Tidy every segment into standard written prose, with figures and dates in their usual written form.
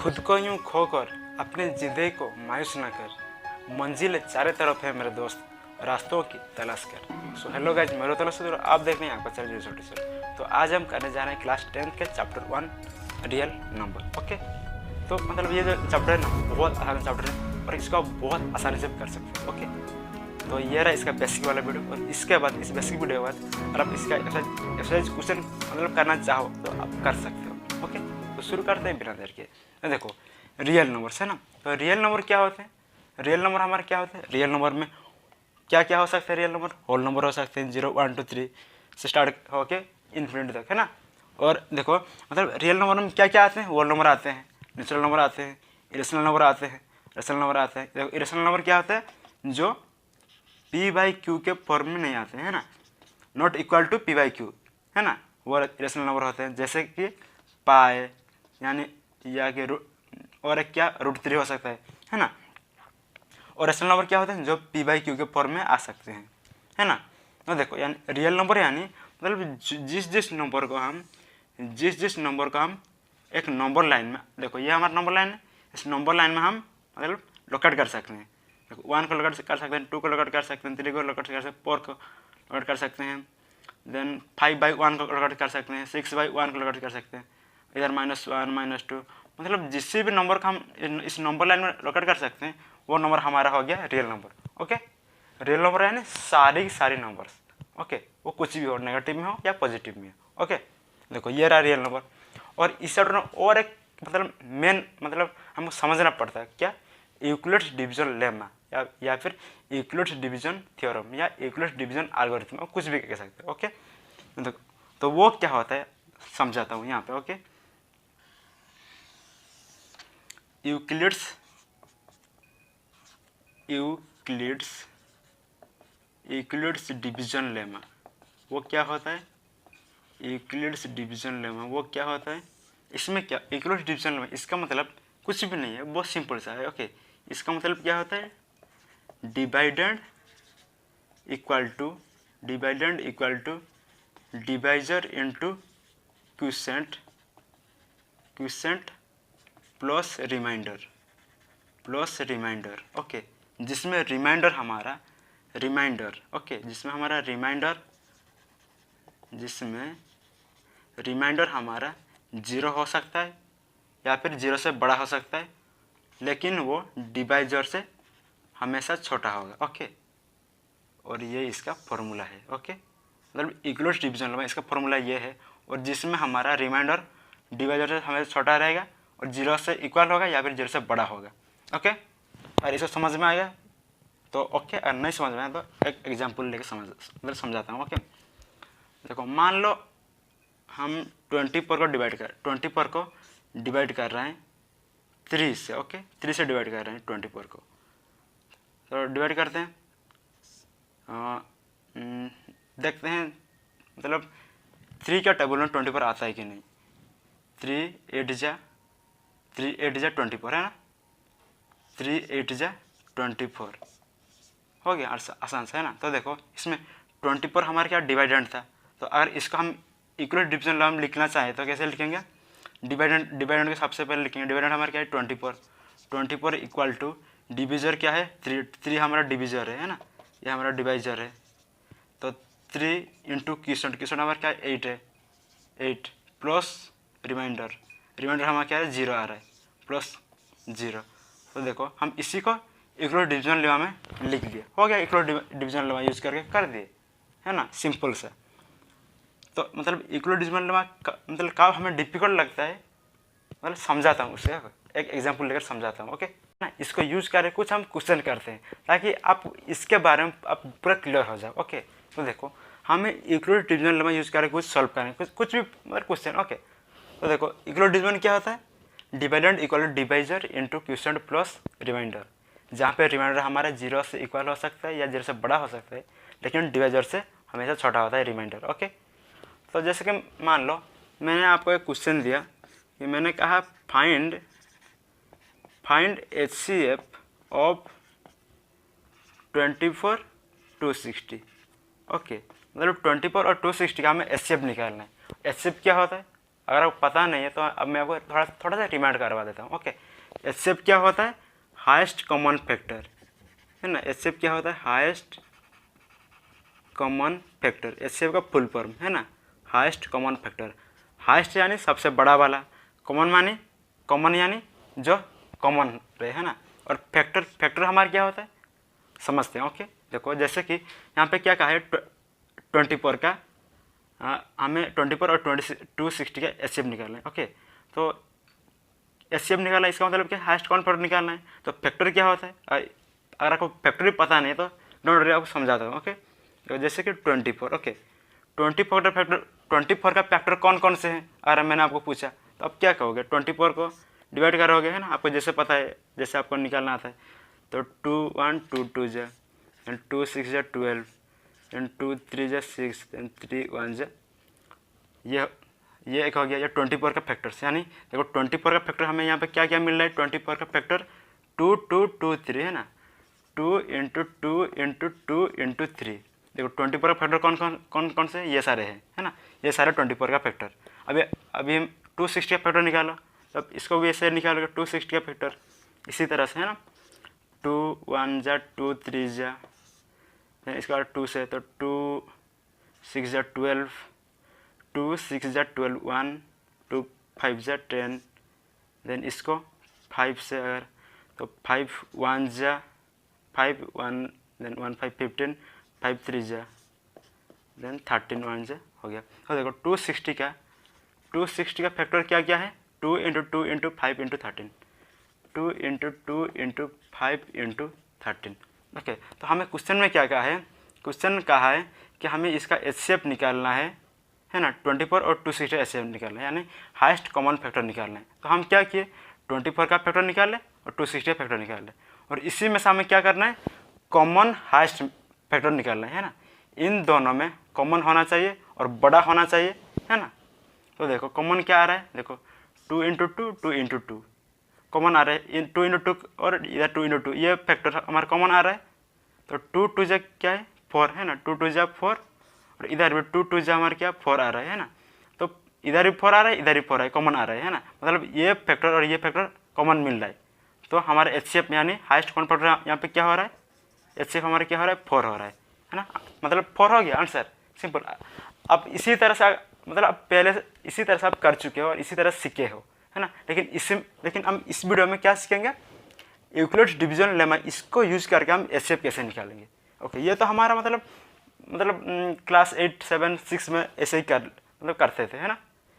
खुद को यूं खोकर अपनी जिंदगी को मायूस न कर, मंजिल चारों तरफ है मेरे दोस्त, रास्तों की तलाश कर। सो हेलो गाइज, मेरे तरफ से आप देख रहे हैं आपका चैनल छोटे सर। तो आज हम करने जा रहे हैं क्लास 10 के चैप्टर 1 रियल नंबर। ओके, तो मतलब ये जो चैप्टर है ना बहुत आसान चैप्टर है और इसको आप बहुत आसानी से कर सकते हैं। ओके, तो ये रहा इसका बेसिक वाला वीडियो और इसके बाद इस बेसिक वीडियो के बाद अगर आप इसका एक्सरसाइज क्वेश्चन मतलब करना चाहो तो आप कर सकते हो। ओके, तो शुरू करते हैं बिना देर के। देखो रियल नंबर्स है ना, तो रियल नंबर क्या होते हैं? रियल नंबर हमारे क्या होते हैं? रियल नंबर में क्या क्या हो सकता है? रियल नंबर होल नंबर हो सकते हैं, 0 1 2 3 से स्टार्ट होके इन्फिनिटी तक, है ना। और देखो मतलब रियल नंबर में क्या क्या आते हैं? होल नंबर आते हैं, नेचुरल नंबर आते हैं, इरेशनल नंबर आते हैं, रेशनल नंबर आते हैं। देखो इरेशनल नंबर क्या होता है? जो p/q के फॉर्म में नहीं आते हैं, है ना, नॉट इक्वल टू p/q, है ना, वो इरेशनल नंबर होते हैं। जैसे कि पाए यानी या कि और एक क्या √3 हो सकता है ना। और रेशनल नंबर क्या होते हैं? जो p/q के फॉर्म में आ सकते हैं, है ना। तो देखो यानी रियल नंबर यानी मतलब जिस नंबर को हम एक नंबर लाइन में, देखो ये हमारा नंबर लाइन है, इस नंबर लाइन में हम मतलब लोकेट कर सकते हैं। देखो 1 को लोकेट कर सकते हैं, 2 को लोकेट कर सकते हैं, 3 को लोकेट कर सकते हैं, 4 को लोकेट कर सकते हैं, देन 5/1 को लोकेट कर सकते हैं, 6/1 को लोकेट कर सकते हैं, इधर -1 -2 मतलब जिस भी नंबर का हम इस नंबर लाइन में लोकेट कर सकते हैं वो नंबर हमारा हो गया real number. Okay, real number यानी सारी नंबर्स। ओके, वो कुछ भी हो, नेगेटिव में हो या पॉजिटिव में हो। ओके, देखो ये रहा रियल नंबर। और इस चैप्टर में और एक मतलब मेन मतलब हमको समझना पड़ता है क्या? यूक्लिड्स डिवीजन लेमा या फिर यूक्लिड्स डिवीजन थ्योरम या यूक्लिड्स डिवीजन एल्गोरिथम, कुछ भी कह सकते हैं। ओके, तो वो क्या होता है समझाता हूँ यहाँ पे। ओके, यूक्लिड्स डिवीजन लेमा वो क्या होता है? यूक्लिड्स डिवीजन लेमा वो क्या होता है? इसमें क्या यूक्लिड्स डिवीजन लेमा, इसका मतलब कुछ भी नहीं है, बहुत सिंपल सा है। ओके, इसका मतलब क्या होता है? Dividend equal to divisor into quotient plus remainder. Okay, जिसमें रिमाइंडर हमारा हमारा 0 हो सकता है या फिर 0 से बड़ा हो सकता है, लेकिन वो डिवाइजर से हमेशा छोटा होगा। ओके, और ये इसका फॉर्मूला है। ओके, मतलब यूक्लिड्स डिवीजन लेमा इसका फॉर्मूला ये है, और जिसमें हमारा रिमाइंडर डिवाइजर से हमेशा छोटा रहेगा और 0 से इक्वल होगा या फिर 0 से बड़ा होगा। ओके, और इसको समझ में आएगा तो ओके, और नहीं समझ में आया तो एक एग्जांपल लेके समझाता हूँ। ओके, देखो मान लो हम 24 को डिवाइड कर रहे हैं 3 से। ओके, 3 से डिवाइड कर रहे हैं 24 को, तो डिवाइड करते हैं। देखते हैं मतलब 3 का टेबल में 24 आता है कि नहीं। 3 8 जा 24 है ना, 3 8 जा 24 हो गया, आसान सा है ना। तो देखो इसमें 24 हमारा क्या डिवाइडेंड था, तो अगर इसको हम इक्वल डिवीजन लॉ में लिखना चाहें तो कैसे लिखेंगे? डिवाइडेंड के सबसे पहले लिखेंगे, डिवाइडेंड हमारा क्या है 24 इक्वल टू डिवीजर क्या है 3 हमारा डिवीजर है ना, ये हमारा डिवाइजर है। तो 3 इंटू क्वोशिएंट हमारा क्या है 8 प्लस रिमाइंडर हमारा क्या है 0 आ रहा है, प्लस 0। तो देखो हम इसी को इक्वल डिवीजन लेमा में लिख दिए, हो गया। इक्वल डिवीजन लेमा यूज करके कर दिए, है ना, सिंपल सा। तो मतलब इक्वल डिवीजन लेमा मतलब का हमें डिफिकल्ट लगता है, मतलब समझाता हूँ उससे, एक एग्जांपल लेकर समझाता हूँ। ओके ना, इसको यूज करके कुछ हम क्वेश्चन करते हैं ताकि आप इसके बारे में आप पूरा क्लियर हो जाओ। ओके, तो देखो हमें इक्वल डिवीजन लेमा यूज करके कुछ सॉल्व करेंगे, कुछ भी मतलब क्वेश्चन। ओके, तो देखो इक्वल डिवीजन क्या होता है? Dividend equal to divisor into quotient plus remainder, जहाँ पे रिमाइंडर हमारा 0 से इक्वल हो सकता है या 0 से बड़ा हो सकता है, लेकिन डिवाइजर से हमेशा छोटा होता है रिमाइंडर। ओके, तो जैसे कि मान लो मैंने आपको एक क्वेश्चन दिया कि मैंने कहा फाइंड HCF ऑफ 24 260। ओके, मतलब 24 और 260 का हमें HCF निकालना है। HCF क्या होता है? अगर आपको पता नहीं है तो अब मैं आपको थोड़ा सा रिमाइंड करवा देता हूँ। ओके, एचसीएफ क्या होता है? हाईएस्ट कॉमन फैक्टर, है ना। एचसीएफ क्या होता है? हाईएस्ट कॉमन फैक्टर, एचसीएफ का फुल फॉर्म है ना, हाईएस्ट कॉमन फैक्टर। हाईएस्ट यानी सबसे बड़ा वाला, कॉमन यानी जो कॉमन रहे, है ना। और फैक्टर हमारा क्या होता है समझते हैं। ओके, देखो जैसे कि यहाँ पे क्या कहा है 24 का, हमें 24 और 260 का एचसीएफ निकालना है। ओके, तो एचसीएफ निकालना है, इसका मतलब क्या? हाईएस्ट कॉमन फैक्टर निकालना है। तो फैक्टर क्या होता है? अगर आपको फैक्टर भी पता नहीं है तो डोंट वरी, आपको समझाता हूँ। ओके, तो जैसे कि 24, ओके, 24 का फैक्टर कौन कौन से हैं? अगर मैंने आपको पूछा तो आप क्या कहोगे? 24 को डिवाइड करोगे, है ना, आपको जैसे पता है, जैसे आपको निकालना आता है। तो 2 1 2 2 जा, 2 6 जा 12, 2 3 जा 6, 3 1 जा, ये एक हो गया। ये 24 का फैक्टर्स, यानी देखो 24 का फैक्टर हमें यहाँ पे क्या क्या मिल रहा है? 24 का फैक्टर 2 2 2 3, है ना, 2 × 2 × 2 × 3। देखो 24 का फैक्टर कौन कौन से? ये सारे हैं, है ना, ये सारे 24 का फैक्टर। अभी हम 260 का फैक्टर निकालो, तब इसको भी ऐसे निकालोगे 260 का फैक्टर इसी तरह से, है ना। 2 1 जा 2 3 जा, इसका 2 से तो 2 6 जा 12, 2 6 जा 12 1, 2 5 जा 10, देन इसको 5 से अगर तो 5 1 जा 5 1, देन 1 5 15, 5 3 जा, देन 13 1 जा हो गया। तो देखो 260 का फैक्टर क्या क्या है? 2 × 2 × 5 × 13, 2 × 2 × 5 × 13। ओके, तो हमें क्वेश्चन में क्या कहा है? क्वेश्चन कहा है कि हमें इसका एचसीएफ निकालना है ना, 24 और 260 एचसीएफ निकालना है, यानी हाईएस्ट कॉमन फैक्टर निकालना है। तो हम क्या किए? 24 का फैक्टर निकाल लें और 260 का फैक्टर निकाल लें, और इसी में से हमें क्या करना है? कॉमन हाईएस्ट फैक्टर निकालना है ना। इन दोनों में कॉमन होना चाहिए और बड़ा होना चाहिए, है ना। तो देखो कॉमन क्या आ रहा है? देखो 2 × 2 2 × 2 कॉमन आ रहा है, 2 × 2 और इधर 2 × 2 ये फैक्टर हमारा कॉमन आ रहा है। तो 2 2 जा क्या है? 4, है ना, 2 2 जा 4, और इधर भी 2 2 जा हमारा क्या? 4 आ रहा है ना। तो इधर भी 4 आ रहा है, इधर भी 4 है, कॉमन आ रहा है ना, मतलब ये फैक्टर और ये फैक्टर कॉमन मिल रहा है। तो हमारा एचसीएफ यानी हाईएस्ट कॉमन फैक्टर यहाँ पे क्या हो रहा है? एचसीएफ हमारा क्या हो रहा है? 4 हो रहा है ना, मतलब 4 हो गया आंसर, सिंपल। अब इसी तरह से मतलब अब पहले से इसी तरह से आप कर चुके हो और इसी तरह सीखे हो, है ना। लेकिन हम इस वीडियो में क्या सीखेंगे? यूक्लिड्स डिवीजन लेमा, इसको यूज़ करके हम एचसीएफ कैसे निकालेंगे। ओके, ये तो हमारा मतलब क्लास 8 7 6 में ऐसे ही करते थे, है ना,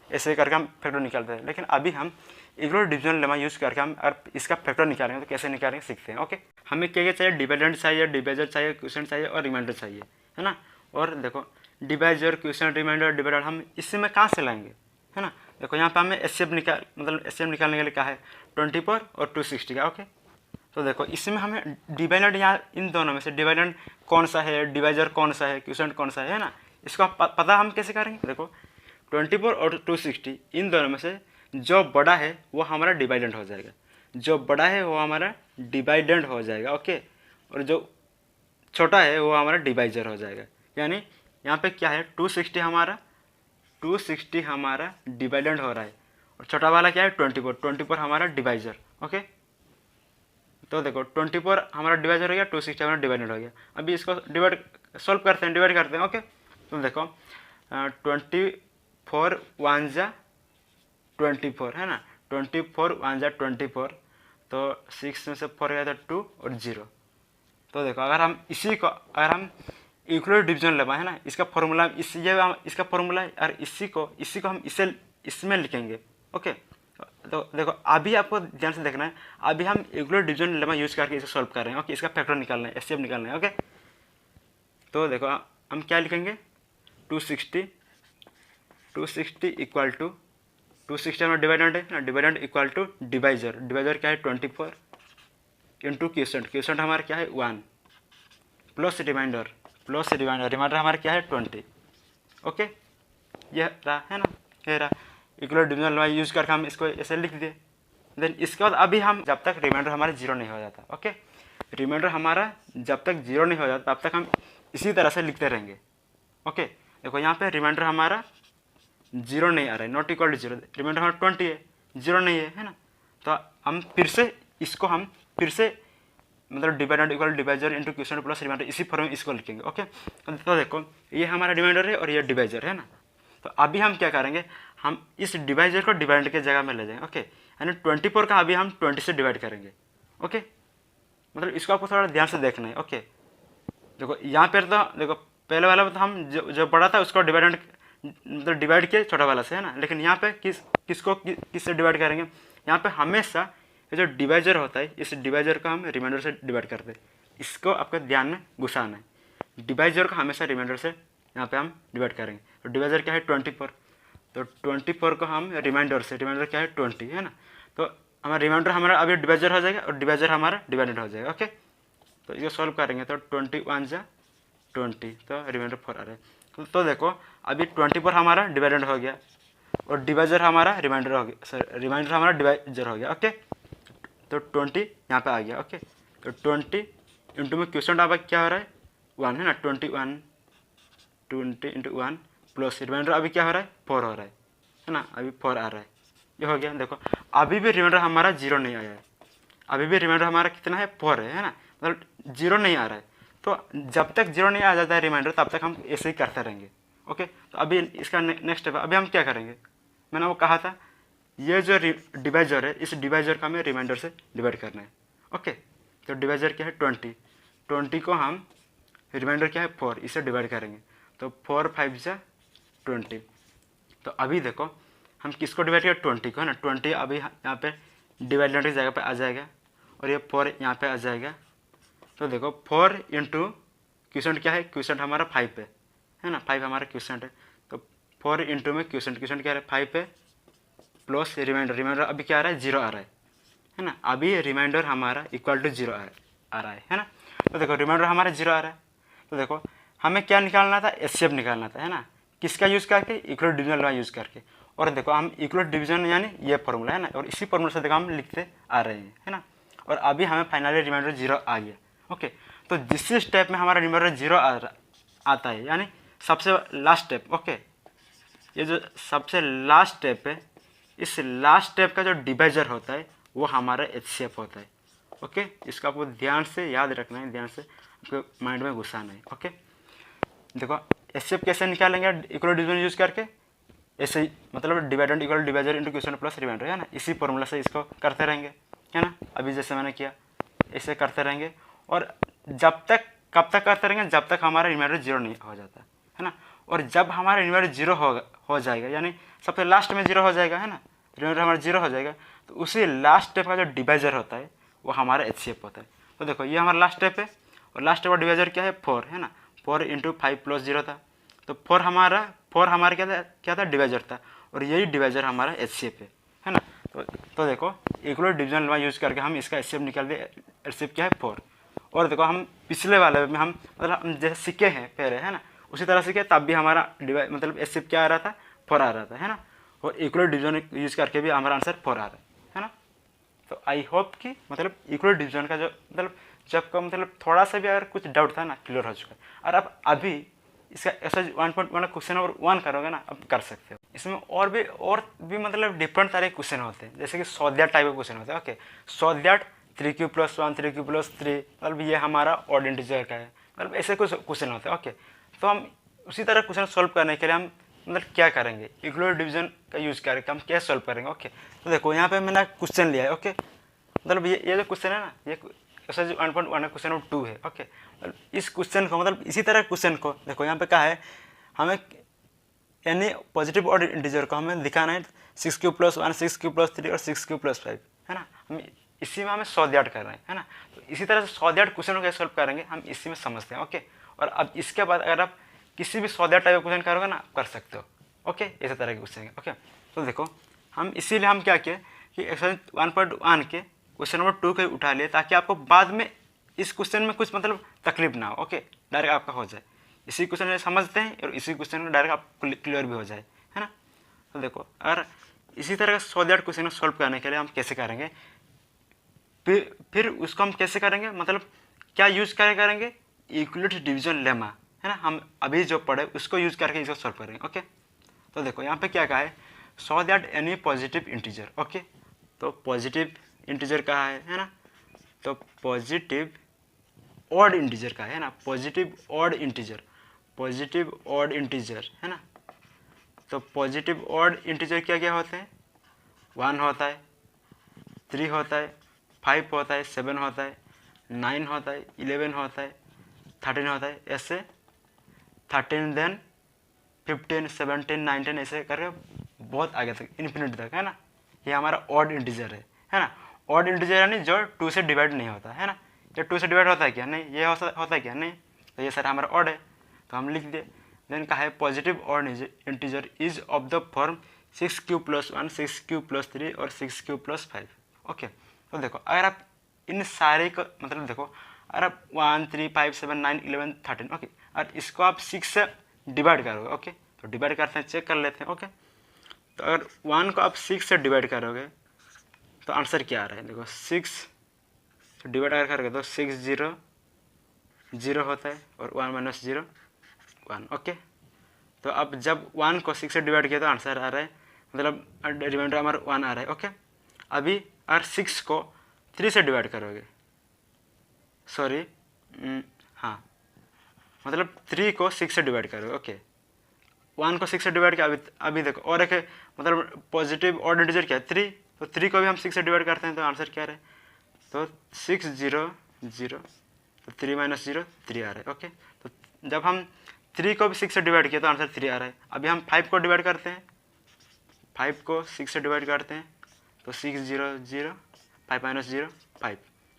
ऐसे ही करके हम फैक्टर निकालते थे। लेकिन अभी हम यूक्लिड्स डिवीजन लेमा यूज़ करके हम अगर इसका फैक्टर निकालेंगे तो कैसे निकालेंगे सीखते हैं। ओके, हमें क्या क्या चाहिए? डिविडेंड चाहिए, डिवाइजर चाहिए, क्वोशिएंट चाहिए और रिमाइंडर चाहिए, है ना। और देखो डिवाइजर, क्वोशिएंट, रिमाइंडर, डिवाइडर हम इससे में कहाँ से लाएंगे, है ना। देखो यहाँ पे हमें एचसीएफ निकालने के लिए क्या है? 24 और 260 का। ओके, तो देखो इसमें हमें डिवाइडेंड, यहाँ इन दोनों में से डिवाइडेंड कौन सा है, डिवाइजर कौन सा है, क्वोशिएंट कौन सा है ना, इसको पता हम कैसे करेंगे? देखो 24 और 260 इन दोनों में से जो बड़ा है वो हमारा डिवाइडेंड हो जाएगा, जो बड़ा है वो हमारा डिवाइडेंड हो जाएगा। ओके, और जो छोटा है वो हमारा डिवाइजर हो जाएगा। यानी यहाँ पे क्या है? 260 हमारा डिवाइडेंड हो रहा है, और छोटा वाला क्या है? 24 हमारा डिवाइजर। ओके, तो देखो 24 हमारा डिवाइजर हो गया, 260 हमारा डिवाइडेड हो गया। अभी इसको सॉल्व करते हैं, डिवाइड करते हैं। ओके, तो देखो 24 1 जा 24, है ना, 24 1 जा 24, तो 6 में से 4 गया था 2 और 0। तो देखो अगर हम यूक्लिड डिवीजन लेवा, है ना, इसका फॉर्मूला इसका फॉर्मूला है, और इसी को हम इसमें लिखेंगे। ओके, तो देखो अभी आपको ध्यान से देखना है, अभी हम यूक्लिड डिवीजन लेमा यूज करके इसे सॉल्व कर रहे हैं। ओके, इसका फैक्टर निकालना है, एचसीएफ निकालना है। ओके, तो देखो हम क्या लिखेंगे? 260 इक्वल टू 260 हमारा डिवाइडेंड है ना, डिवाइडेंड इक्वल टू डिवाइजर क्या है? 24 इंटू क्वोशिएंट हमारा क्या है? 1 प्लस रिमाइंडर हमारा क्या है? 20। ओके, ये रहा, है ना, ये रहा यूक्लिड डिवीजन लेमा यूज करके हम इसको ऐसे लिख दिए। देन इसके बाद अभी हम जब तक रिमाइंडर हमारा 0 नहीं हो जाता, ओके, रिमाइंडर हमारा जब तक 0 नहीं हो जाता तब तक हम इसी तरह से लिखते रहेंगे। ओके, देखो यहाँ पे रिमाइंडर हमारा जीरो नहीं आ रहा है, not equal to zero, remainder हमारा 20 है, जीरो नहीं है ना। तो हम फिर से इसको हम फिर से मतलब divider equal divisor into question plus remainder इसी फॉर्म में इसको लिखेंगे। ओके, तो देखो ये हमारा डिवाइडर है और ये डिवाइजर है ना। तो अभी हम क्या करेंगे, हम इस डिवाइजर को डिवाइडर के जगह में ले जाएंगे। ओके, यानी 24 का अभी हम 20 से डिवाइड करेंगे। ओके, मतलब इसको आपको थोड़ा ध्यान से देखना है। ओके, देखो यहाँ पर तो देखो पहले वाला तो हम जो बड़ा था उसको डिवाइड मतलब डिवाइड किए छोटा वाला से, है ना। लेकिन यहाँ पे किससे डिवाइड करेंगे, यहाँ पे हमेशा ये जो डिवाइजर होता है इस डिवाइजर को हम रिमाइंडर से डिवाइड करते हैं। इसको आपको ध्यान में घुसाना है, डिवाइजर को हमेशा रिमाइंडर से यहाँ पे हम डिवाइड करेंगे। तो डिवाइजर क्या है 24, तो 24 को हम रिमाइंडर से, रिमाइंडर क्या है 20 है ना। तो हमारा रिमाइंडर हमारा अभी डिवाइजर हो जाएगा और डिवाइजर हमारा डिवाइडेड हो जाएगा। ओके, तो इसको सॉल्व करेंगे तो 21 जा 20, तो रिमाइंडर 4 आ रहा है। तो देखो अभी 24 हमारा डिवाइडेड हो गया और डिवाइजर हमारा रिमाइंडर हो गया, सॉरी रिमाइंडर हमारा डिवाइजर हो गया। ओके, तो 20 यहाँ पे आ गया। ओके, तो 20 इंटू में क्वेश्चन अब क्या हो रहा है 1 है ना, 20 इंटू 1 प्लस रिमाइंडर अभी क्या हो रहा है 4 हो रहा है ना, अभी 4 आ रहा है, ये हो गया। देखो अभी भी रिमाइंडर हमारा 0 नहीं आया है, अभी भी रिमाइंडर हमारा कितना है 4 है ना, मतलब 0 नहीं आ रहा है। तो जब तक 0 नहीं आ जाता है रिमाइंडर तब तक हम ऐसे ही करते रहेंगे। ओके, तो अभी इसका नेक्स्ट स्टेप है, अभी हम क्या करेंगे, मैंने वो कहा था ये जो डिवाइजर है इस डिवाइजर का हमें रिमाइंडर से डिवाइड करना है। ओके, तो डिवाइजर क्या है 20 को हम रिमाइंडर क्या है 4, इसे डिवाइड करेंगे तो 4 5 जा 20। तो अभी देखो हम किसको डिवाइड किया 20 को है ना, 20 अभी यहाँ पे डिवाइडर की जगह पे आ जाएगा और ये 4 यहाँ पे आ जाएगा। तो देखो 4 इंटू क्वेश्चन क्या है, क्वेश्चन हमारा 5 है ना, 5 हमारा क्वेश्चन है। तो 4 इंटू में क्वेश्चन क्या है 5 है प्लस रिमाइंडर अभी क्या आ रहा है 0 आ रहा है ना, अभी रिमाइंडर हमारा इक्वल टू 0 आ रहा है ना। तो देखो रिमाइंडर हमारा 0 आ रहा है। तो देखो हमें क्या निकालना था, एचसीएफ निकालना था है ना, किसका यूज़ करके, इक्वल डिविजन लॉ यूज़ करके। और देखो हम इक्वल डिवीजन यानी ये फॉर्मूला है ना, और इसी फॉर्मूला से देखो हम लिखते आ रहे हैं है ना। और अभी हमें फाइनली रिमाइंडर 0 आ गया। ओके, तो जिस स्टेप में हमारा रिमाइंडर 0 आता है यानी सबसे लास्ट स्टेप। ओके, ये जो सबसे लास्ट स्टेप है इस लास्ट स्टेप का जो डिवाइजर होता है वो हमारा एचसीएफ होता है। ओके, इसका आपको ध्यान से याद रखना है, ध्यान से आपको माइंड में घुसाना है। ओके, देखो एचसीएफ कैसे निकालेंगे, इक्वल डिवीजन यूज़ करके, ऐसे ही मतलब divided equal divisor into question plus remainder है ना, इसी फॉर्मूला से इसको करते रहेंगे है ना। अभी जैसे मैंने किया ऐसे करते रहेंगे और जब तक कब तक करते रहेंगे जब तक हमारा रिमाइंडर 0 नहीं हो जाता है ना। और जब हमारा रिमाइंडर 0 हो जाएगा यानी सबसे लास्ट में 0 हो जाएगा है ना, रिमाइंडर हमारा 0 हो जाएगा, तो उसी लास्ट स्टेप का जो डिवाइजर होता है वो हमारा एचसीएफ होता है। तो देखो ये हमारा लास्ट स्टेप है और लास्ट स्टेप का डिवाइजर क्या है 4 है ना, 4 इंटू 5 प्लस 0 था, तो 4 हमारा क्या था डिवाइजर था, और यही डिवाइजर हमारा एचसीएफ है ना। तो देखो इक्वल डिवीजन लॉ यूज़ करके हम इसका एचसीएफ निकाल दिए, एचसीएफ क्या है 4। और देखो हम पिछले वाले में हम मतलब हम जैसे सीखे हैं पहले है ना, उसी तरह सीखे तब भी हमारा मतलब एचसीएफ क्या आ रहा था 4 आ रहा था है ना, और इक्वल डिवीजन यूज़ करके भी हमारा आंसर 4 आ रहा है ना। तो आई होप कि मतलब इक्वल डिवीजन का जो मतलब जब का मतलब थोड़ा सा भी अगर कुछ डाउट था ना क्लियर हो चुका है। और अब अभी इसका ऐसा 1.1 क्वेश्चन और 1 करोगे ना अब कर सकते हो। इसमें और भी मतलब डिफरेंट तरह के क्वेश्चन होते हैं, जैसे कि स्वाध्याय टाइप के क्वेश्चन होते हैं। ओके, स्वाध्याय 3q + 1 3q + 3 मतलब ये हमारा ऑड इंटीजर का है, मतलब ऐसे कुछ क्वेश्चन होते हैं। ओके, तो हम उसी तरह क्वेश्चन सॉल्व करने के लिए हम मतलब क्या करेंगे, इक्वल डिवीजन का यूज़ करके हम क्या सॉल्व करेंगे। ओके, तो देखो यहाँ पे मैंने क्वेश्चन लिया है। ओके, मतलब ये जो क्वेश्चन है ना, ये ऐसा जो 1.1 है क्वेश्चन नंबर 2 है। ओके, इस क्वेश्चन को मतलब इसी तरह क्वेश्चन को देखो यहाँ पे क्या है, हमें यानी पॉजिटिव ऑड इंटीजर को हमें दिखाना है 6q + 1 6q + 3 और 6q + 5 है ना। हम इसी में हमें स्वाध्याय कर रहे हैं है ना, तो इसी तरह से स्वाध्याय क्वेश्चन को कैसे सॉल्व करेंगे हम इसी में समझते हैं। ओके, और अब इसके बाद अगर आप किसी भी स्वाध्याय टाइप का क्वेश्चन करोगे ना कर सकते हो। ओके, इसी तरह के क्वेश्चन है। ओके, तो देखो हम इसीलिए हम क्या किए कि एक्सरसाइज 1.1 के क्वेश्चन नंबर 2 को उठा लिए ताकि आपको बाद में इस क्वेश्चन में कुछ मतलब तकलीफ ना हो। ओके, डायरेक्ट आपका हो जाए, इसी क्वेश्चन में समझते हैं और इसी क्वेश्चन में डायरेक्ट आपको क्लियर भी हो जाए है ना। तो देखो अगर इसी तरह का स्वाध्याय क्वेश्चन को सॉल्व करने के लिए हम कैसे करेंगे, फिर उसको हम कैसे करेंगे मतलब क्या यूज करेंगे इक्वलिटी डिवीजन लेमा है ना, हम अभी जो पढ़े उसको यूज करके इसको सॉल्व करेंगे। ओके, तो देखो यहाँ पे क्या कहा है, so that any positive integer. Okay, तो पॉजिटिव इंटीजर कहा है ना, तो पॉजिटिव ऑड इंटीजर का है ना, positive odd integer, positive odd integer है ना। तो पॉजिटिव ऑड इंटीजर क्या क्या होते हैं, 1 होता है, 3 होता है, 5 होता है, 7 होता है, 9 होता है, 11 होता है, 13 होता है, ऐसे 13 देन 15, 17, 19 ऐसे करके बहुत आगे तक, इन्फिनिटी तक है ना। ये हमारा ऑड इंटीजर है ना। ऑड इंटीजर यानी जो 2 से डिवाइड नहीं होता है ना। ये 2 से डिवाइड होता है क्या, नहीं। ये होता है क्या, नहीं। तो ये सारा हमारा ऑड है, तो हम लिख दिए। देन कहा है positive odd integer is of the form 6q + 1, 6q + 3 और 6q + 5। ओके, तो देखो अगर आप इन सारे को मतलब देखो, अगर आप 1, 3, 5, 7, 9, 11, 13 ओके, और इसको आप 6 से डिवाइड करोगे। ओके, तो डिवाइड करते हैं, चेक कर लेते हैं। ओके, तो अगर 1 को आप 6 से डिवाइड करोगे तो आंसर क्या आ रहा है, देखो 6 से डिवाइड अगर करोगे तो 6 0 0 होता है और 1 - 0 1। ओके, तो अब जब 1 को 6 से डिवाइड किया तो आंसर आ रहा है, मतलब रिमाइंडर हमारा 1 आ रहा है। ओके, अभी अगर 6 को 3 से डिवाइड करोगे, सॉरी हाँ, मतलब 3 को 6 से डिवाइड करोगे। ओके, 1 को 6 से डिवाइड किया, अभी देखो और एक है, मतलब पॉजिटिव ऑड इंटीजर क्या है, 3, तो 3 को भी हम 6 से डिवाइड करते हैं तो आंसर क्या आ रहा है, तो 6 0 0, तो 3 - 0 3 आ रहा है। ओके, तो जब हम 3 को भी 6 से डिवाइड किया तो आंसर 3 आ रहा है। अभी हम 5 को डिवाइड करते हैं, 5 को 6 से डिवाइड करते हैं तो 6 0 0, 5 - 0 5।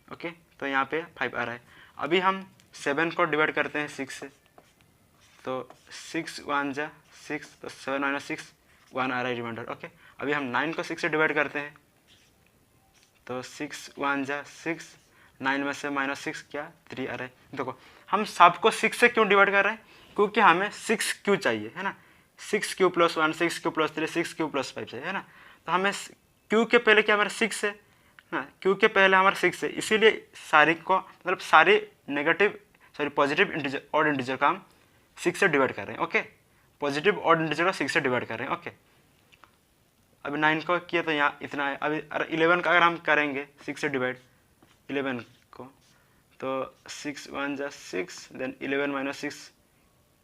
ओके, तो यहाँ पे 5 आ रहा है। अभी हम 7 को डिवाइड करते हैं 6 से, तो 6 1 जा 6, तो 7 - 6 1 आ रहा है रिमाइंडर। ओके, अभी हम 9 को 6 से डिवाइड करते हैं तो 6 1 जा 6, 9 में से -6 क्या 3 आ रहा है। देखो हम सबको 6 से क्यों डिवाइड कर रहे हैं, क्योंकि हमें 6q चाहिए है ना, 6q + 1, 6q + 3, 6q + 5 चाहिए है ना। तो हमें q के पहले क्या हमारा 6 है ना, q के पहले हमारा 6 है, इसीलिए सारी को मतलब सारी पॉजिटिव इंटीजर ऑड इंटीजर का हम 6 से डिवाइड कर रहे हैं। ओके, पॉजिटिव ऑड इंटीजर को 6 से डिवाइड कर रहे हैं। ओके, अभी 9 को किया तो यहाँ इतना है। अभी 11 का अगर हम करेंगे 6 से डिवाइड 11 को, तो 6 1 जा 6, देन 11 - 6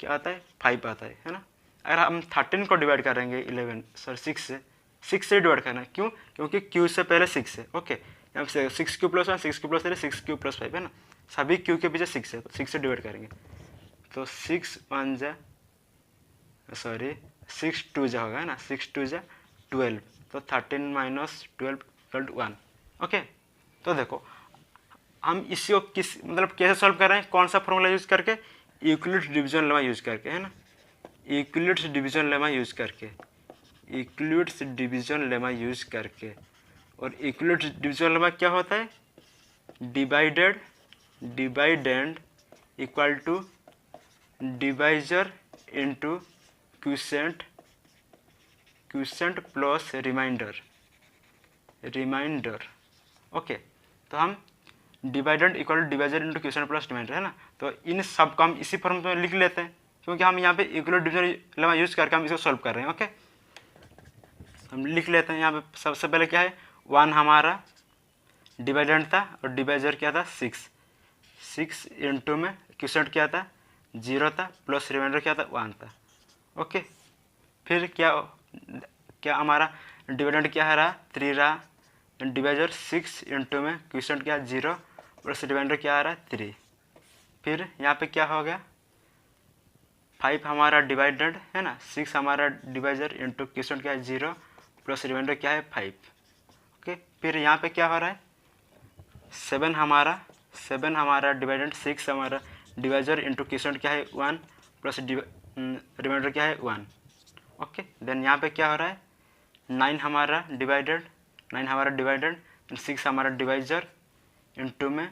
क्या आता है 5 आता है ना। अगर हम 13 को डिवाइड करेंगे 6 से डिवाइड करना है, क्यों, क्योंकि q से पहले 6 है। ओके, यहाँ से 6q + 1, 6q + 3, 6q + 5 है ना, सभी q के पीछे 6 है, तो 6 से डिवाइड करेंगे तो 6 1 जा 6 2 जा होगा है ना, 6 2 जा 12, तो 13 - 12 = 1। ओके, तो देखो हम इसी को मतलब कैसे सॉल्व कर रहे हैं, कौन सा फॉर्मूला यूज करके, यूक्लिड्स डिवीजन लेमा यूज करके है ना, यूक्लिड्स डिवीजन लेमा यूज करके, यूक्लिड्स डिवीजन लेमा यूज करके। और यूक्लिड्स डिवीजन लेमा क्या होता है, dividend equal to divisor into quotient plus remainder. Okay, तो हम dividend equal to divisor into quotient plus remainder है ना, तो इन सब का हम इसी फॉर्म में लिख लेते हैं, क्योंकि हम यहाँ पे यूक्लिड डिवीजन लेमा यूज करके हम इसको सॉल्व कर रहे हैं। ओके, हम लिख लेते हैं। यहाँ पे सबसे पहले क्या है, 1 हमारा डिवाइडेंड था और डिवाइजर क्या था 6 इंटू में क्वोशिएंट क्या था 0 था, प्लस रिमाइंडर क्या था 1 था। ओके, फिर क्या हमारा डिवाइडेंड क्या है रहा 3 रहा, डिवाइजर 6 इंटू में क्वोशिएंट क्या 0 प्लस रिमाइंडर क्या आ रहा है 3। फिर यहाँ पे क्या हो गया 5 हमारा डिवाइडेड है ना, 6 हमारा डिवाइजर इंटू क्वोशिएंट क्या है 0 प्लस रिमाइंडर क्या है 5। ओके, फिर यहाँ पे क्या हो रहा है 7 हमारा डिवाइडेड, 6 हमारा डिवाइजर इंटू क्वोशिएंट क्या है 1 प्लस रिमाइंडर क्या है 1। ओके, देन यहाँ पे क्या हो रहा है 9 हमारा डिवाइडेड, 6 हमारा डिवाइजर इंटू में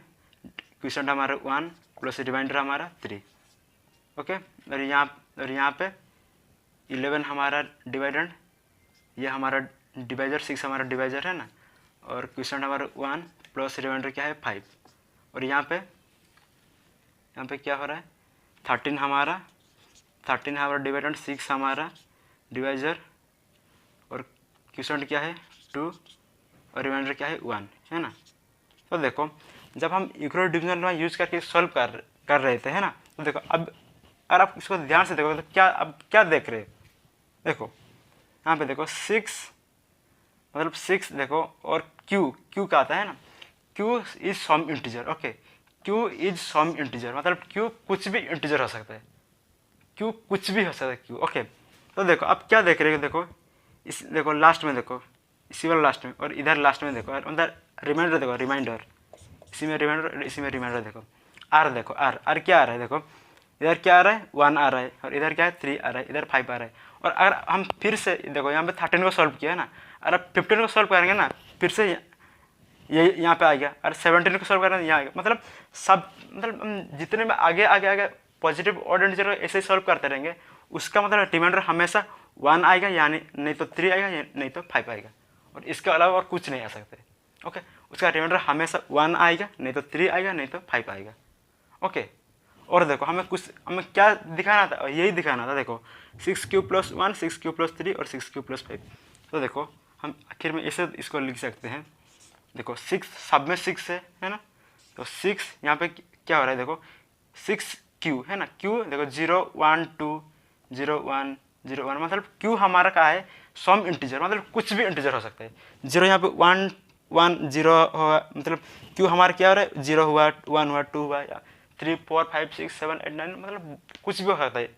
क्वोशिएंट हमारा 1 प्लस रिमाइंडर हमारा 3। ओके, और यहाँ पे 11 हमारा डिवाइडेड, ये हमारा डिवाइजर 6 हमारा डिवाइजर है ना, और क्वोशिएंट हमारा 1 प्लस रिमाइंडर क्या है 5। और यहाँ पे क्या हो रहा है 13 हमारा डिवाइडेड, 6 हमारा डिवाइजर और क्यूसेंट क्या है 2 और रिमाइंडर क्या है 1, है ना। तो देखो जब हम इक्वल डिविजन लेमा यूज करके सॉल्व कर रहे थे, है ना, तो देखो अब अगर आप इसको ध्यान से देखो तो क्या देख रहे हैं, देखो यहाँ पे देखो 6 मतलब 6 देखो, और क्यू का आता है ना, q is some integer. Okay, q is some integer मतलब क्यू कुछ भी इंटीजर हो सकता है, क्यू कुछ भी हो सकता है क्यू। ओके, तो देखो अब क्या देख रहे हो, देखो इस देखो लास्ट में देखो, इसी वाला लास्ट में, और इधर लास्ट में देखो, और उधर रिमाइंडर देखो, रिमाइंडर इसी में रिमाइंडर और इसी में रिमाइंडर देखो। आर देखो, आर क्या आ रहा है, देखो इधर क्या आ रहा है 1 आ रहा है, और इधर क्या है 3 आ रहा है, इधर 5 आ रहा है। और अगर हम फिर से देखो यहाँ पे 13 को सॉल्व किया है ना, अगर आप 15 को सॉल्व करेंगे ना, फिर से ये यहाँ पे आ गया, और 17 को सॉल्व करेंगे यहाँ आ गया। मतलब सब मतलब हम जितने में आगे पॉजिटिव ऑड इंटीजर ऐसे ही सॉल्व करते रहेंगे, उसका मतलब रिमाइंडर हमेशा 1 आएगा, यानी नहीं तो 3 आएगा, नहीं तो 5 आएगा, और इसके अलावा और कुछ नहीं आ सकते। ओके, उसका रिमाइंडर हमेशा 1 आएगा, नहीं तो 3 आएगा, नहीं तो 5 आएगा। ओके, और देखो हमें क्या दिखाना था, यही दिखाना था। देखो 6 + 1 6 + 3 और 6 + 5। तो देखो हम आखिर में ऐसे इसको लिख सकते हैं, देखो 6 सब में 6 है ना, तो 6 यहाँ पे क्या हो रहा है, देखो 6 है ना, क्यू देखो 0 1 2 0 1 0 1 मतलब क्यू हमारा क्या है सम इंटीजर, मतलब कुछ भी इंटीजर हो सकता है। 0 यहाँ पे 1 1 0 हुआ, मतलब क्यू हमारा क्या हो रहा है 0 हुआ 1 हुआ 2 हुआ 3 4 5 6 7 8 9 मतलब कुछ भी हो सकता है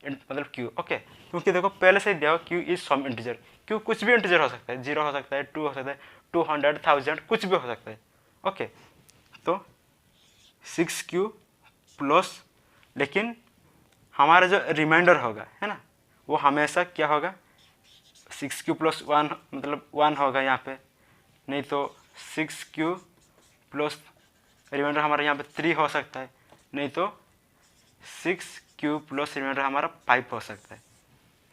मतलब क्यू। ओके, क्योंकि देखो पहले से ही दिया q is some integer, q कुछ भी इंटीजर हो सकता है, 0 हो सकता है 2 हो सकता है 200 1000 कुछ भी हो सकता है। ओके, तो 6 प्लस, लेकिन हमारा जो रिमाइंडर होगा है ना, वो हमेशा क्या होगा 6 + 1 मतलब 1 होगा यहाँ पे, नहीं तो 6 प्लस रिमाइंडर हमारा यहाँ पे 3 हो सकता है, नहीं तो 6 प्लस रिमाइंडर हमारा 5 हो सकता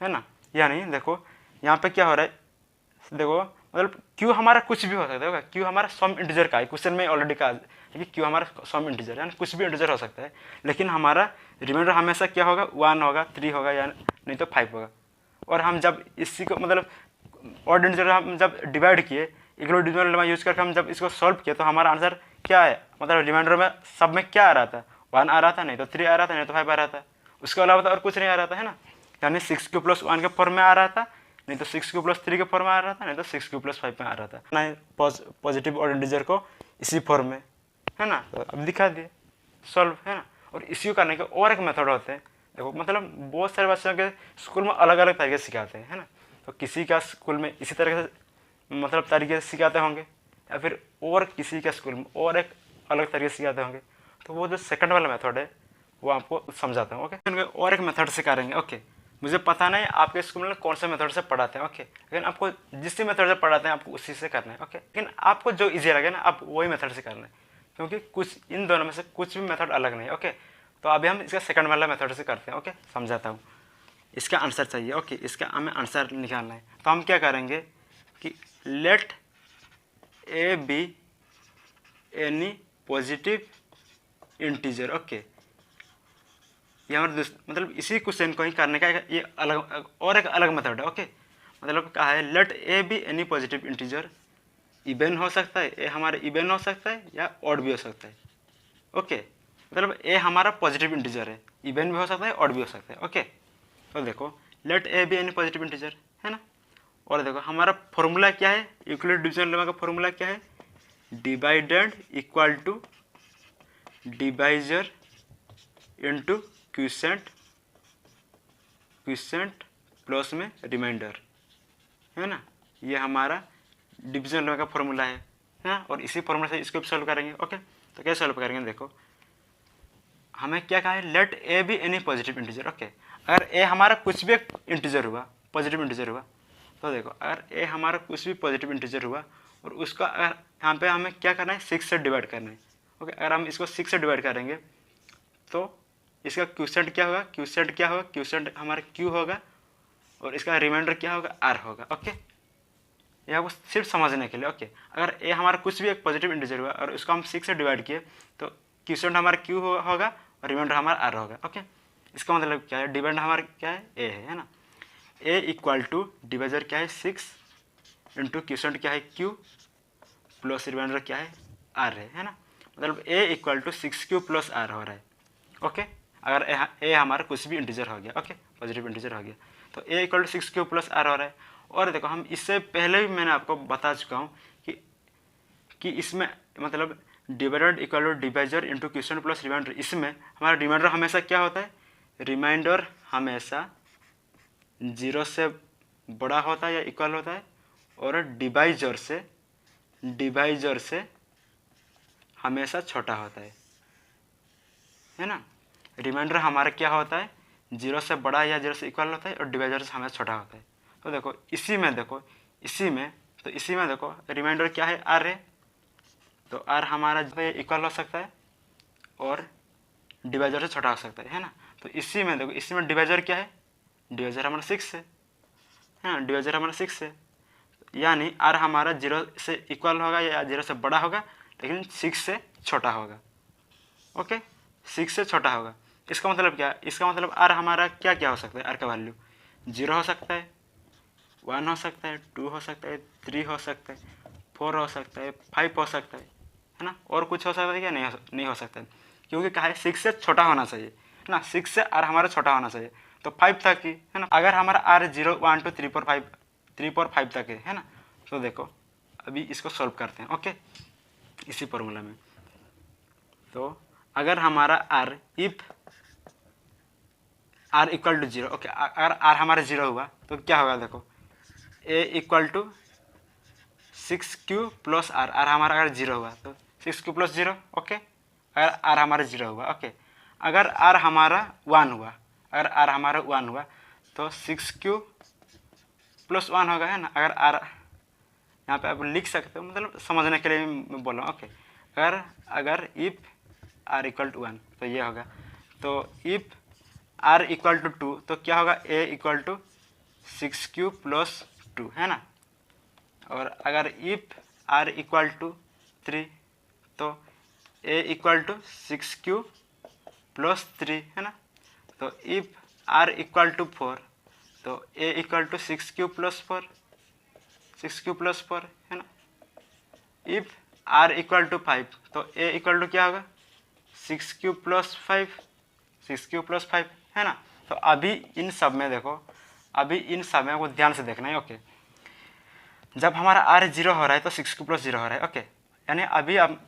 है ना। यानी देखो यहाँ पे क्या हो रहा है, देखो मतलब क्यू हमारा कुछ भी हो सकता है, क्यू हमारा सम इंटीजर का है, क्वेश्चन में ऑलरेडी कहा है कि क्यू हमारा सम इंटीजर यानी कुछ भी इंटीजर हो सकता है, लेकिन हमारा रिमाइंडर हमेशा क्या होगा 1 होगा 3 होगा या नहीं तो 5 होगा। और हम जब इसी को मतलब ऑड इंटीजर हम जब डिवाइड किए, इक्वल डिविजन लेमा यूज करके हम जब इसको सॉल्व किया, तो हमारा आंसर क्या है, मतलब रिमाइंडर में सब में क्या आ रहा था 1 आ रहा था, नहीं तो 3 आ रहा था, नहीं तो 5 आ रहा था, उसके अलावा तो और कुछ नहीं आ रहा था, है ना। यानी 6 + 1 के फॉर्म में आ रहा था, नहीं तो 6 + 3 के फॉर्म में आ रहा था, नहीं तो 6 + 5 में आ रहा था ना, पॉजिटिव ऑड इंटीजर को इसी फॉर्म में, है ना। तो अब दिखा दिए सॉल्व, है ना। और इसी को करने के और एक मेथड होते हैं, देखो मतलब बहुत सारे बच्चों के स्कूल में अलग अलग तरीके से सिखाते हैं, है ना। तो किसी का स्कूल में इसी तरह से मतलब तरीके से सिखाते होंगे, या फिर और किसी के स्कूल में और एक अलग तरीके से सिखाते होंगे। तो वो जो सेकंड वाला मेथड है वो आपको समझाता हूँ। ओके, और एक मेथड से करेंगे। ओके, मुझे पता नहीं आपके स्कूल में कौन से मेथड से पढ़ाते हैं, ओके, लेकिन आपको जिस मेथड से पढ़ाते हैं आपको उसी से करना है। ओके, लेकिन आपको जो ईजी लगे ना आप वही मेथड से करना है, क्योंकि कुछ इन दोनों में से कुछ भी मेथड अलग नहीं है। ओके, तो अभी हम इसका सेकंड वाला मेथड से करते हैं। ओके, समझाता हूँ। इसका आंसर चाहिए। ओके, इसका हमें आंसर निकालना है, तो हम क्या करेंगे कि let a b any positive integer. Okay, ये हमारे मतलब इसी क्वेश्चन को ही करने का ये अलग और एक अलग मेथड है। ओके, मतलब कहा है let a b any positive integer, even हो सकता है ए हमारा इवन हो सकता है या ऑड भी हो सकता है। ओके, मतलब ए हमारा पॉजिटिव इंटीजर है, इवन भी हो सकता है ऑड भी हो सकता है। ओके, तो देखो let a b any positive integer, है ना। और देखो हमारा फॉर्मूला क्या है, यूक्लिड डिवीजन लेमा का फॉर्मूला क्या है, divided equal to divisor into quotient plus में रिमाइंडर, है ना। ये हमारा डिवीजन लेमा का फॉर्मूला है ना, और इसी फॉर्मूला से इसको भी सॉल्व करेंगे। ओके, तो कैसे सॉल्व करेंगे, देखो हमें क्या कहा है let a b any positive integer. Okay, अगर ए हमारा कुछ भी इंटीजर हुआ, पॉजिटिव इंटीजर हुआ, तो देखो अगर ए हमारा कुछ भी पॉजिटिव इंटीजर हुआ और उसका अगर यहाँ पे हमें क्या करना है 6 से डिवाइड करना है। ओके, अगर हम इसको 6 से डिवाइड करेंगे तो इसका क्यूसेंट क्या होगा, क्यूसेंट हमारा क्यू होगा, और इसका रिमाइंडर क्या होगा आर होगा। ओके, यह आपको सिर्फ समझने के लिए। ओके, अगर ए हमारा कुछ भी एक पॉजिटिव इंटीजर हुआ और उसको हम 6 से डिवाइड किए तो क्यूसेंट हमारा क्यू होगा और रिमाइंडर हमारा आर होगा। ओके, इसका मतलब क्या है, डिवाइड हमारा क्या है ए है ना। ए इक्वल टू डिवाइजर क्या है 6 इंटू क्वेश्चन क्या है क्यू प्लस रिमाइंडर क्या है आर है ना। मतलब a equal to 6 q plus r हो रहा है। ओके, अगर ए हमारा कुछ भी इंटीजर हो गया, ओके पॉजिटिव इंटीजर हो गया, तो a equal to 6 q plus r हो रहा है। और देखो हम इससे पहले भी मैंने आपको बता चुका हूँ कि इसमें मतलब divided equal to divisor into question plus remainder, इसमें हमारा रिमाइंडर हमेशा क्या होता है, रिमाइंडर हमेशा 0 से बड़ा होता है या इक्वल होता है, और डिवाइजर से हमेशा छोटा होता है ना। रिमाइंडर हमारा क्या होता है, 0 से बड़ा या 0 से इक्वल होता है, और डिवाइजर से हमेशा छोटा होता है। तो देखो इसी में देखो रिमाइंडर क्या है आर है, तो आर हमारा इक्वल हो सकता है और डिवाइजर से छोटा हो सकता है ना। तो इसी में देखो, इसी में डिवाइजर क्या है, डिवाइजर हमारा 6 है ना, डिवाइजर हमारा 6 है, यानी आर हमारा 0 से इक्वल होगा या 0 से बड़ा होगा, लेकिन 6 से छोटा होगा। ओके, 6 से छोटा होगा। इसका मतलब क्या है, इसका मतलब आर हमारा क्या क्या हो सकता है, आर का वैल्यू 0 हो सकता है, 1 हो सकता है, 2 हो सकता है, 3 हो सकता है, 4 हो सकता है, 5 हो सकता है ना। और कुछ हो सकता है क्या, नहीं हो सकता है, क्योंकि कहा है 6 से छोटा होना चाहिए है ना, 6 से आर हमारा छोटा होना चाहिए। तो 5 तक ही है ना, अगर हमारा आर 0 1 2 3 4 5 तक है ना। तो देखो अभी इसको सॉल्व करते हैं। ओके, इसी फॉर्मूला में तो अगर हमारा r if r equal to 0, okay अगर आर हमारा 0 हुआ तो क्या होगा, देखो a equal to 6 q plus r, r हमारा अगर 0 हुआ तो 6 क्यू प्लस 0। ओके, अगर आर हमारा 0 हुआ, ओके अगर आर हमारा 1 हुआ, अगर आर हमारा 1 हुआ तो 6 क्यू प्लस 1 होगा है ना। अगर आर यहाँ पे आप लिख सकते हो, मतलब समझने के लिए मैं बोल रहा हूँ। ओके, अगर इफ आर इक्वल टू 1 तो ये होगा, तो इफ आर इक्वल टू 2 तो क्या होगा, ए इक्वल टू 6 क्यू प्लस 2 है ना। और अगर इफ आर इक्वल टू 3 तो a equal to 6 q plus 3 है ना। तो इफ आर इक्वल टू 4 तो a equal to 6 q plus 4, 6 q plus 4 है ना। इफ आर इक्वल टू 5 तो ए इक्वल टू क्या होगा, 6 क्यू प्लस 5, 6 क्यू प्लस 5 है ना। तो अभी इन सब में देखो, अभी इन सब में को ध्यान से देखना है। ओके, जब हमारा आर 0 हो रहा है तो 6 क्यू प्लस 0 हो रहा है। ओके, यानी अभी अब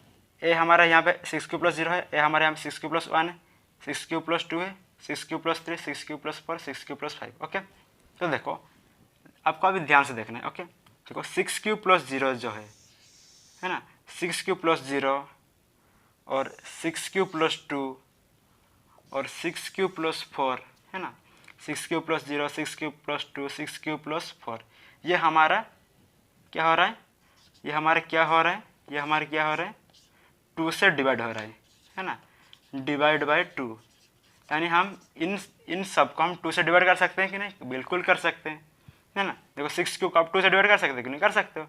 ए हमारा यहाँ पे 6 क्यू प्लस 0 है, ए हमारे यहाँ पे 6 क्यू प्लस 1 है, 6 क्यू प्लस 2 है, 6 q plus 3, 6 q plus 4, 6 q plus 5। Okay, तो देखो आपको अभी ध्यान से देखना है। ओके, देखो 6 क्यू प्लस 0 जो है ना, 6 क्यू प्लस 0 और 6 क्यू प्लस 2 और 6 क्यू प्लस 4 है ना, 6 q plus 0, 6 q plus 2, 6 q plus 4, ये हमारा क्या हो रहा है, ये हमारा क्या हो रहा है, ये हमारा क्या हो रहा है, 2 से डिवाइड हो रहा है ना, डिवाइड बाय 2। यानी हम इन सब को हम 2 से डिवाइड कर सकते हैं कि नहीं, बिल्कुल कर सकते हैं है ना। देखो 6 क्यू को आप 2 से डिवाइड कर सकते हो कि नहीं, कर सकते हो,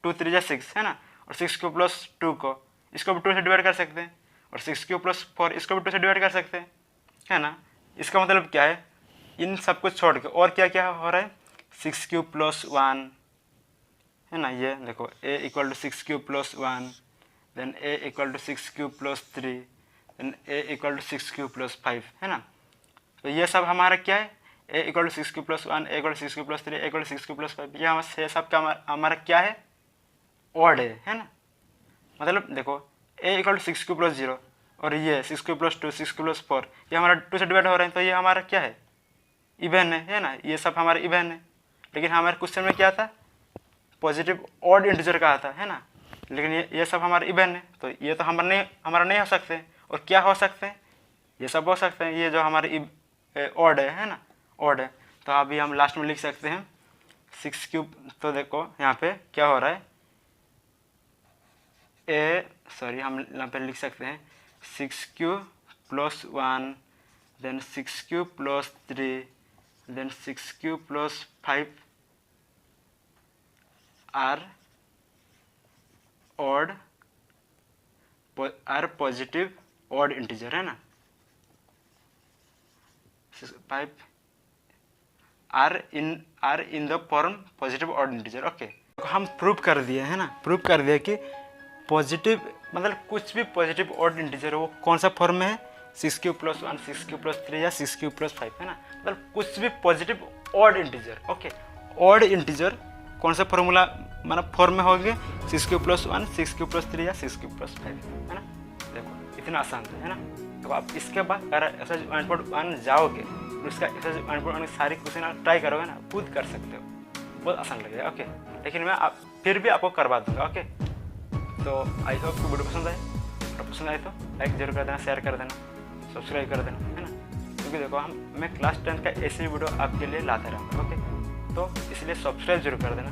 2 3 जा 6 है ना। और 6 क्यू प्लस 2 को इसको भी 2 से डिवाइड कर सकते हैं, और 6 क्यू प्लस 4 इसको भी 2 से डिवाइड कर सकते हैं है ना। इसका मतलब क्या है, इन सब कुछ छोड़ के और क्या क्या हो रहा है, 6 क्यू प्लस 1 है ना। ये देखो a equal to 6 q plus 1, then a equal to 6 q plus 3, then a equal to 6 q plus 5 है ना। तो ये सब हमारा क्या है, a equal to 6 q plus 1, a equal to 6 q plus 3, a equal to 6 q plus 5, ये सब का हमारा क्या है, ऑड है ना। मतलब देखो a equal to 6 q plus 0 और ये 6 क्यू प्लस 2, 6 क्यू प्लस 4, ये हमारा 2 से डिवाइड हो रहे हैं, तो ये हमारा क्या है, इवन है ना। ये सब हमारा इवन है, लेकिन हमारे क्वेश्चन में क्या था, पॉजिटिव ऑड इंटीजर का आता है ना, लेकिन ये सब हमारा इवन है, तो ये तो हमारा नहीं हो सकते। और क्या हो सकते हैं, ये सब हो सकते हैं, ये जो हमारे ऑड है ना, ऑड है। तो अभी हम लास्ट में लिख सकते हैं 6 क्यूब। तो देखो यहाँ पे क्या हो रहा है, हम यहाँ पे लिख सकते हैं 6 cube plus 1, then 6 cube plus 3, then 6 cube plus 5 are odd, are positive odd integer है ना। 5 are in the form positive odd integer. Okay, हम प्रूव कर दिए है ना, प्रूव कर दिया कि पॉजिटिव मतलब कुछ भी पॉजिटिव ऑड इंटीजर वो कौन सा फॉर्म में है, 6³ + 1, 6³ + 3 या 6³ + 5 है ना, मतलब कुछ भी positive odd integer. Okay, odd integer कौन सा फॉर्मूला मतलब फॉर्म में होंगे, 6³ + 1, 6³ + 3 या 6³ + 5 है ना। देखो इतना आसान है ना। तो आप इसके बाद अगर एक्सरसाइज 1.1 जाओगे तो इसका एक्सरसाइज 1.1 की सारी क्वेश्चन आप ट्राई करोगे ना, खुद कर सकते हो, बहुत आसान लगेगा। ओके, लेकिन मैं फिर भी आपको करवा दूंगा। ओके, तो आई होप कि वीडियो पसंद आए, और पसंद आए तो लाइक जरूर कर देना, शेयर कर देना, सब्सक्राइब कर देना है ना, क्योंकि देखो मैं क्लास 10 का ऐसे वीडियो आपके लिए लाता रहूँगा। ओके, तो इसलिए सब्सक्राइब जरूर कर देना।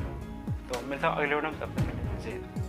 तो मिलता हूँ अगले वीडियो में, तब तक के लिए जय हिंद।